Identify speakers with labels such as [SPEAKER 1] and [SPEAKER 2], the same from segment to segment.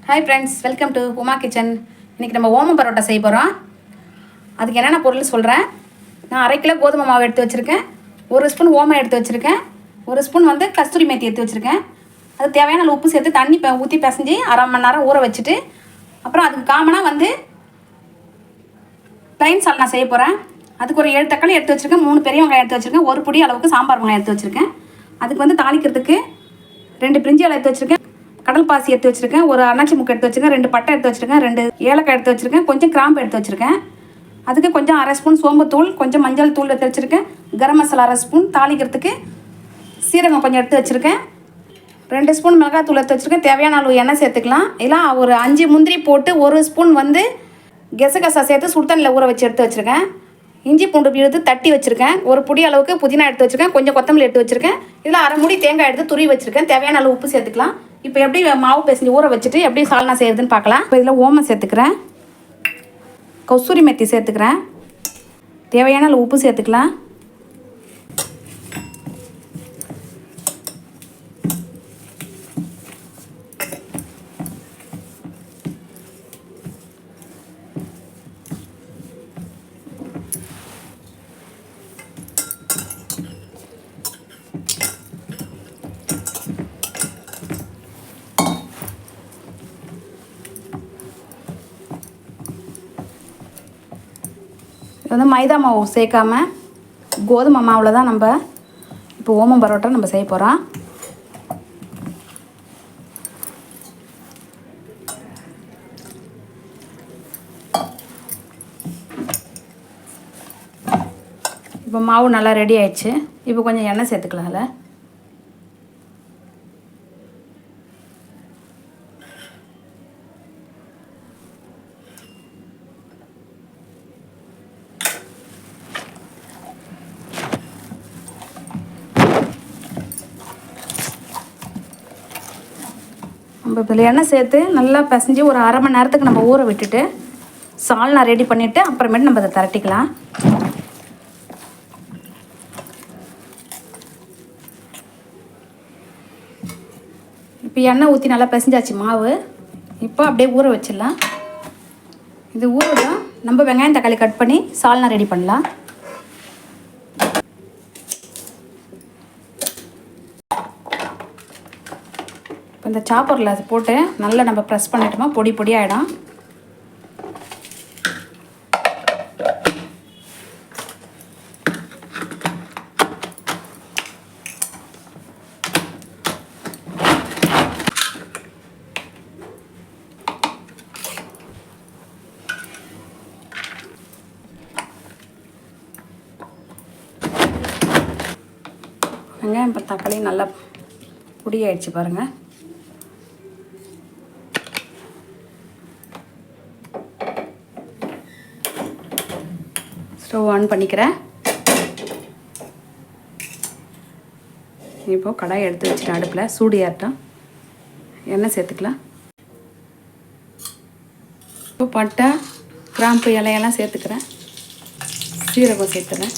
[SPEAKER 1] Hi friends, welcome to Uma kitchen. இன்றைக்கி நம்ம ஓமம் பரோட்டா செய்ய போகிறோம். அதுக்கு என்னென்ன பொருள் சொல்கிறேன். நான் 1/2 கிலோ கோதுமை மாவு எடுத்து வச்சுருக்கேன், 1 ஸ்பூன் ஓமம் எடுத்து வச்சுருக்கேன், 1 ஸ்பூன் வந்து கஸ்தூரி மேத்தி எடுத்து வச்சுருக்கேன். அது தேவையான உப்பு சேர்த்து தண்ணி ஊற்றி பிசைஞ்சு 1/2 மணி நேரம் ஊற வச்சுட்டு, அப்புறம் அதுக்கு காமனாக வந்து ப்ளைன் சால்னா செய்ய போகிறேன். அதுக்கு ஒரு 7 தக்காளி எடுத்து வச்சுருக்கேன், 3 பெரிய வெங்காயம் எடுத்து வச்சுருக்கேன், 1 பிடி அளவுக்கு சாம்பார் வெங்காயம் எடுத்து வச்சுருக்கேன். அதுக்கு வந்து தாளிக்கிறதுக்கு 2 பிரிஞ்சி இலை எடுத்து வச்சுருக்கேன், கடல் பாசி எடுத்து வச்சுருக்கேன், ஒரு அன்னாச்சி முக்கு எடுத்து வச்சுருக்கேன், 2 பட்டை எடுத்து வச்சுருக்கேன், 2 ஏலக்காய் எடுத்து வச்சுருக்கேன், கொஞ்சம் கிராம்பு எடுத்து வச்சுருக்கேன். அதுக்கு கொஞ்சம் 1/2 ஸ்பூன் சோம்புத்தூள், கொஞ்சம் மஞ்சள் தூள் எடுத்து வச்சுருக்கேன், கரம் மசாலா 1/2 ஸ்பூன், தாளிக்கிறதுக்கு சீரகம் கொஞ்சம் எடுத்து வச்சுருக்கேன், 2 ஸ்பூன் மிளகாத்தூள் எடுத்து வச்சுருக்கேன். தேவையான அளவு எண்ணெய் சேர்த்துக்கலாம். இல்லை ஒரு 5 முந்திரி போட்டு 1 ஸ்பூன் வந்து கெசகசா சேர்த்து சுடுதண்ணியில் ஊற வச்சு எடுத்து வச்சுருக்கேன். இஞ்சி பூண்டு விழுது தட்டி வச்சுருக்கேன், 1 புடி அளவுக்கு புதினா எடுத்து வச்சுருக்கேன், கொஞ்சம் கொத்தமல்லி எடுத்து வச்சுருக்கேன். இதில் 1/2 மூடி தேங்காய் எடுத்து துருவி வச்சுருக்கேன். தேவையான அளவு உப்பு சேர்த்துக்கலாம். இப்போ எப்படி மாவு பேசி ஊற வச்சுட்டு எப்படி சால்னா செய்யறதுன்னு பார்க்கலாம். இப்போ இதில் ஓமம் சேர்த்துக்கிறேன், கஸ்தூரி மெத்தி சேர்த்துக்கிறேன், தேவையான அளவு உப்பு சேர்த்துக்கலாம். இது வந்து மைதா மாவு சேர்க்காம கோதுமை மாவில் தான் நம்ம இப்போ ஓமம் பரோட்டா நம்ம செய்ய போகிறோம். இப்போ மாவு நல்லா ரெடி ஆயிடுச்சு. இப்போ கொஞ்சம் எண்ணெய் சேர்த்துக்கலாம். அதில் நம்ம இதில் எண்ணெய் சேர்த்து நல்லா பிசைஞ்சு ஒரு 1/2 மணி நேரத்துக்கு நம்ம ஊற விட்டுட்டு சால்னா ரெடி பண்ணிவிட்டு அப்புறமேட்டு நம்ம அதை திரட்டிக்கலாம். இப்போ எண்ணெய் ஊற்றி நல்லா பிசைஞ்சாச்சு மாவு. இப்போ அப்படியே ஊற வச்சிடலாம். இது ஊறதான் நம்ம வெங்காயம் தக்காளி கட் பண்ணி சால்னா ரெடி பண்ணலாம். இப்போ இந்த சாப்பரில் அது போட்டு நல்லா நம்ம ப்ரெஸ் பண்ணிட்டோமா பொடி பொடி ஆகிடும். வெங்காயம் இப்போ தக்காளி நல்லா பொடி ஆயிடுச்சு பாருங்கள். ஸ்டவ் ஆன் பண்ணிக்கிறேன். இப்போ கடாயை எடுத்து வச்சுட்டு அடுப்பில் சூடு ஏறட்டும். எண்ணெய் சேர்த்துக்கலாம். இப்போ பட்டை கிராம்பு இலையெல்லாம் சேர்த்துக்கிறேன், சீரகம் சேர்த்துக்கிறேன்,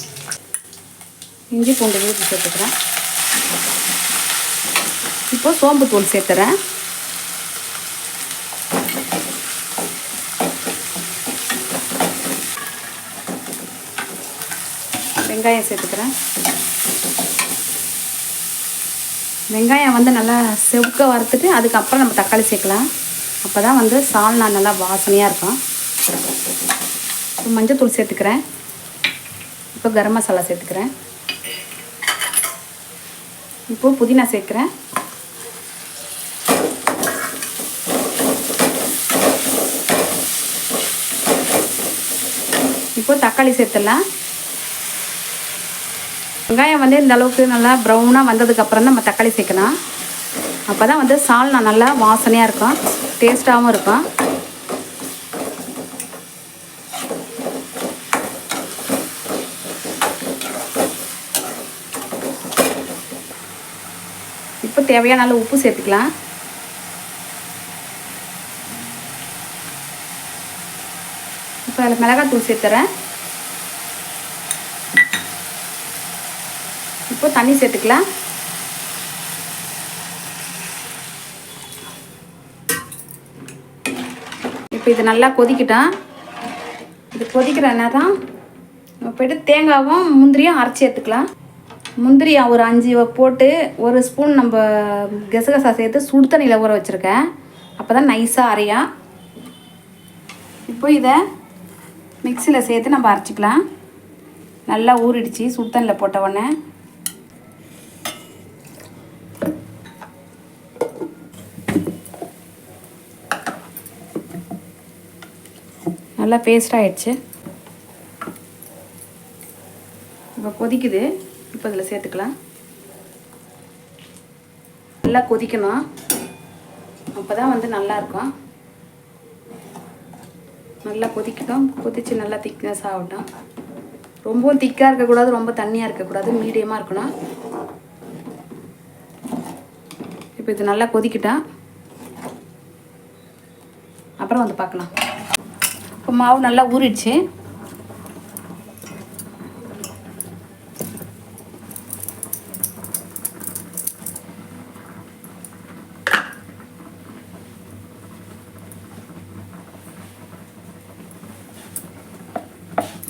[SPEAKER 1] இஞ்சி பூண்டு விழுது சேர்த்துக்கிறேன். இப்போ சோம்புத்தூள் சேர்த்துறேன். வெங்காயம் சேர்த்துக்கிறேன். வெங்காயம் வந்து நல்லா செவக்க வறுத்துட்டு அதுக்கப்புறம் நம்ம தக்காளி சேர்க்கலாம். அப்போ தான் வந்து சால்னா நல்லா வாசனையாக இருக்கும். இப்போ மஞ்சள் சேர்த்துக்கிறேன். இப்போ கரம் மசாலா சேர்த்துக்கிறேன். இப்போ புதினா சேர்க்குறேன். இப்போ தக்காளி சேர்த்துடலாம். வெங்காயம் வந்து இந்த அளவுக்கு நல்லா ப்ரௌனாக வந்ததுக்கப்புறம் தான் நம்ம தக்காளி சேர்க்கலாம். அப்போ தான் வந்து சால்னா நல்லா வாசனையாக இருக்கும், டேஸ்ட்டாகவும் இருக்கும். இப்போ தேவையான அளவு உப்பு சேர்த்துக்கலாம். இப்போ அதில் மிளகாத்தூள் சேர்த்துறேன். இப்போ தண்ணி சேர்த்துக்கலாம். இது நல்லா கொதிக்கிட்டோம். இது கொதிக்கிற நேரம் நம்ம போய்ட்டு தேங்காவும் முந்திரியும் அரைச்சி எடுத்துக்கலாம். முந்திரி ஒரு 5 போட்டு 1 ஸ்பூன் நம்ம கசகசா சேர்த்து சுடு தண்ணியில் ஊற வச்சுருக்கேன். அப்போ தான் நைஸாக அரையும். இப்போ இதை மிக்சியில் சேர்த்து நம்ம அரைச்சிக்கலாம். நல்லா ஊறிடுச்சு சுடு தண்ணியில் போட்ட உடனே. நல்லா பேஸ்ட் ஆகிடுச்சு. இப்போ கொதிக்குது. இப்போ இதில் சேர்த்துக்கலாம். நல்லா கொதிக்கணும். அப்போ தான் நல்லாயிருக்கும். நல்லா கொதிக்கட்டும். கொதித்து நல்லா திக்னஸ் ஆகட்டும். ரொம்பவும் திக்காக இருக்கக்கூடாது, ரொம்ப தண்ணியாக இருக்கக்கூடாது, மீடியமாக இருக்கணும். இப்போ இது நல்லா கொதிக்கட்டும். அப்புறம் பார்க்கலாம். இப்போ மாவு நல்லா ஊறிடுச்சு.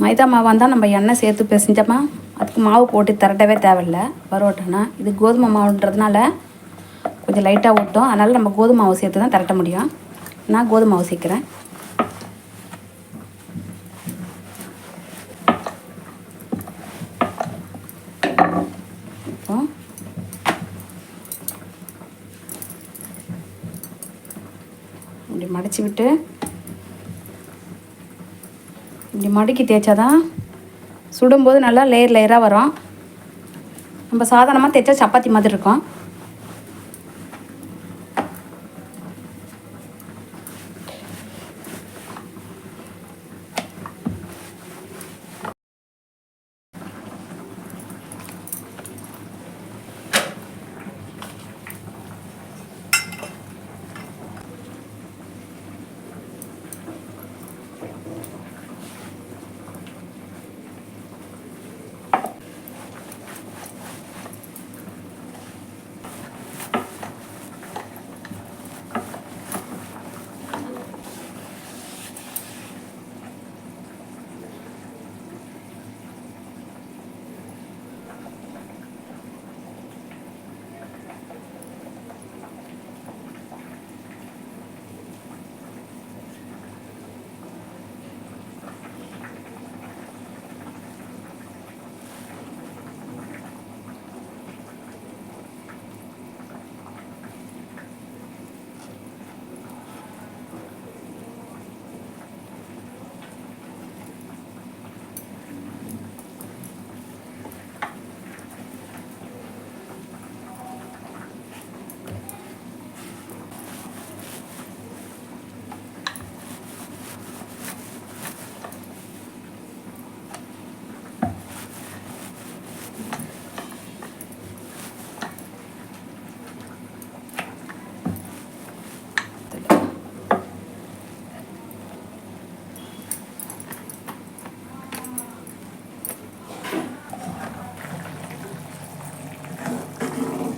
[SPEAKER 1] மைதா மாவாக இருந்தால் நம்ம எண்ணெய் சேர்த்து பிசைஞ்சோமா அதுக்கு மாவு போட்டு திரட்டவே தேவையில்லை. பரோட்டானா இது கோதுமை மாவுன்றதுனால கொஞ்சம் லைட்டாக ஊட்டும். அதனால் நம்ம கோதுமை மாவு சேர்த்து தான் திரட்ட முடியும். நான் கோதுமை மாவு சேர்க்குறேன். இப்போ இப்படி மடித்து விட்டு இப்படி மடக்கி தேய்ச்சா தான் சுடும்போது நல்லா லேயர் லேயராக வரும். நம்ம சாதாரணமாக தேய்ச்சா சப்பாத்தி மாதிரி இருக்கும்.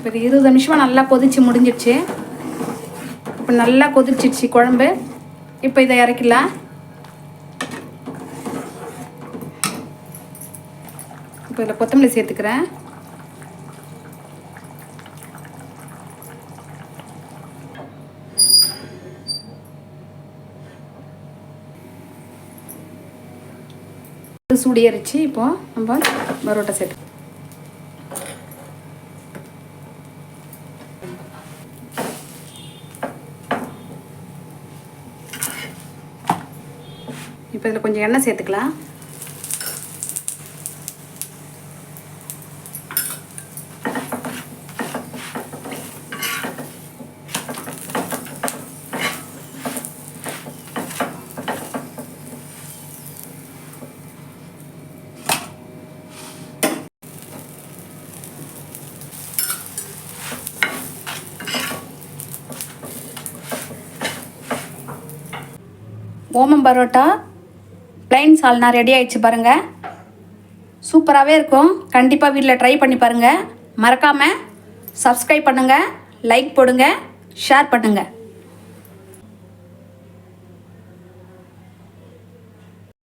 [SPEAKER 1] இப்போ 20 நிமிஷமாக நல்லா கொதிச்சு முடிஞ்சிடுச்சு. இப்போ நல்லா கொதிச்சிடுச்சு குழம்பு. இப்போ இதை இறக்கிடலாம். இப்போ இதில் கொத்தமல்லி சேர்த்துக்கிறேன். சூடு ஏறிச்சு. இப்போ நம்ம பரோட்டா சேர்த்து இப்போ இதில் கொஞ்சம் எண்ணெய் சேர்த்துக்கலாம். ஓமம் பரோட்டா ப்ளைன் சால்னா ரெடி ஆயிடுச்சு பாருங்கள். சூப்பராகவே இருக்கும். கண்டிப்பாக வீட்டில் ட்ரை பண்ணி பாருங்கள். மறக்காமல் சப்ஸ்கிரைப் பண்ணுங்கள், லைக் போடுங்க, ஷேர் பண்ணுங்கள்.